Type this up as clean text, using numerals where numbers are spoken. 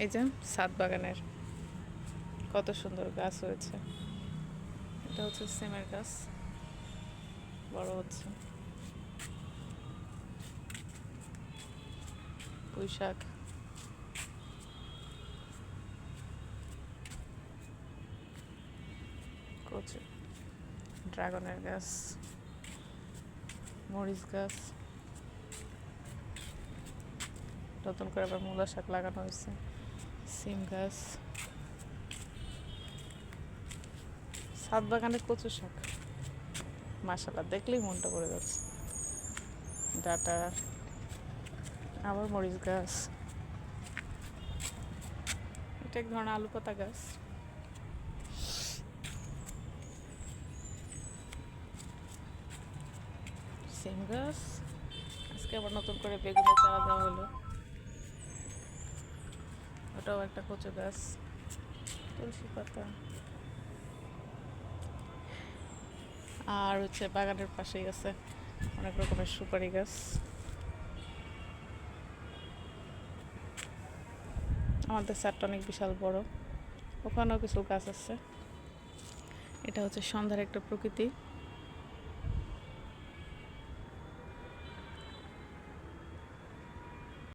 এই যে ছাদ বাগানের কত সুন্দর গাছ হয়েছে। এটা হচ্ছে সিমের গাছ, বড় হচ্ছে। পুঁই শাক, কচু, ড্রাগনের গাছ, মরিচ গাছ, নতুন করে আবার মূলা শাক লাগানো হয়েছে, সিম গাছ, ছাদ বাগানে কচু শাক, মাশাআল্লাহ দেখলেই মনটা ভরে যাচ্ছে। ডাটা, আবার মরিচ গাছ, এটা এক ধরনের আলু পাতা গাছ। সিম গাছ, আজকে আবার নতুন করে বেগুনের চারা দেওয়া হলো। ওটাও একটা কচু গাছ, তুলসী পাতা। আর হচ্ছে বাগানের পাশেই আছে অনেক রকমের সুপারি গাছ। আমাদের ছাদটা অনেক বিশাল বড়, ওখানেও কিছু গাছ আছে। এটা হচ্ছে সন্ধ্যার একটা প্রকৃতি।